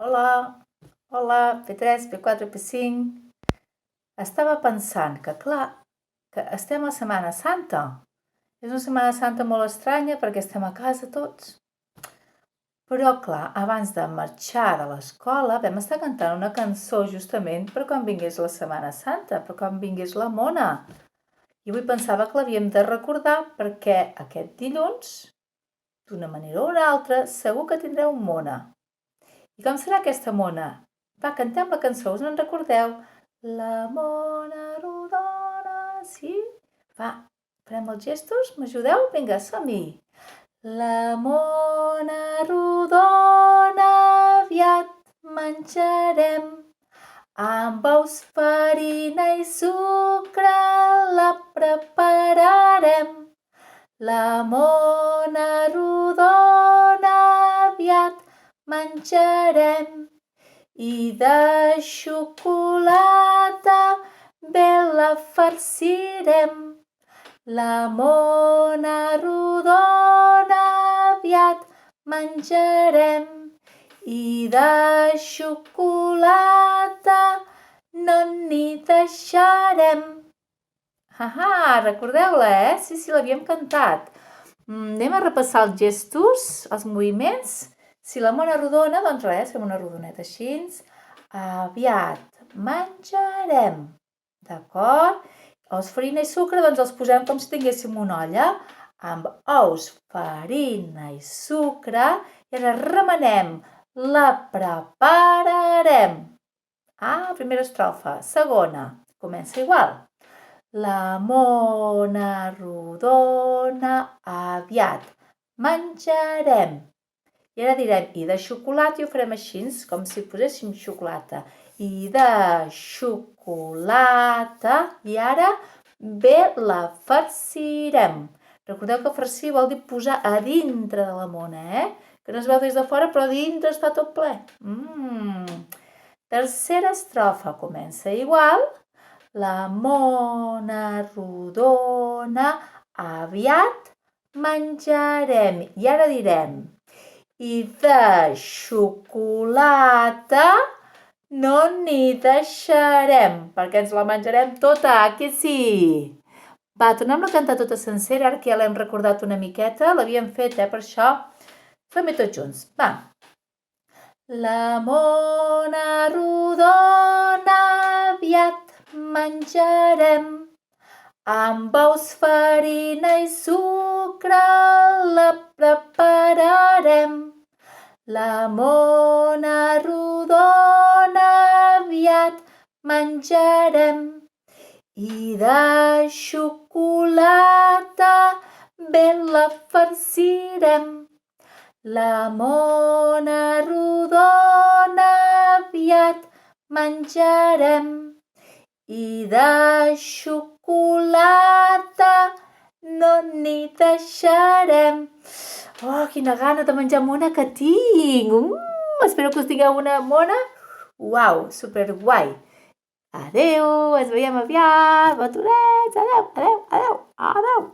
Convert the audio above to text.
Hola, hola, P3, P4, P5. Estava pensant que, clar, que estem a Setmana Santa. És una Setmana Santa molt estranya perquè estem a casa tots. Però, clar, abans de marxar de l'escola vam estar cantant una cançó justament per quan vingués la Setmana Santa, per quan vingués la mona. I avui pensava que l'havíem de recordar perquè aquest dilluns, d'una manera o una altra, segur que tindreu mona. I com serà aquesta mona? Va, cantem la cançó, us en recordeu? La mona rodona, sí? Va, farem els gestos, m'ajudeu? Vinga, som-hi! La mona rodona aviat menjarem, amb ous, farina i sucre la prepararem. La mona rodona aviat menjarem i de xocolata bé la farcirem. La mona rodona aviat menjarem i de xocolata no n'hi deixarem. Recordeu-la, Sí, l'havíem cantat. Anem a repassar els gestos, els moviments. Si la mona rodona, doncs res, fem una rodoneta així. Aviat menjarem, d'acord? Ous, farina i sucre, doncs els posem com si tinguéssim una olla, amb ous, farina i sucre, i ara remenem, la prepararem. Primera estrofa. Segona, comença igual. La mona rodona aviat menjarem. I ara direm, i de xocolata, i ho farem així, com si poséssim xocolata. I de xocolata, i ara bé la farcirem. Recordeu que farcir vol dir posar a dintre de la mona, Que no es veu des de fora, però dintre està tot ple. Tercera estrofa, comença igual. La mona rodona aviat menjarem. I ara direm, i de xocolata no n'hi deixarem, perquè ens la menjarem tota, que sí? Va, tornem a cantar tota sencera, ara que ja l'hem recordat una miqueta, l'havíem fet, per això. Fem-ho tots junts, va. La mona rodona aviat menjarem, amb ous, farina i sucre la prepararem. La mona rodona aviat menjarem i de xocolata ben la farcirem. La mona rodona aviat menjarem i de xocolata no n'hi deixarem. Quina gana de menjar mona que tinc! Espero que us tingueu una mona, superguai. Adeu, ens veiem aviat, batonets, adeu.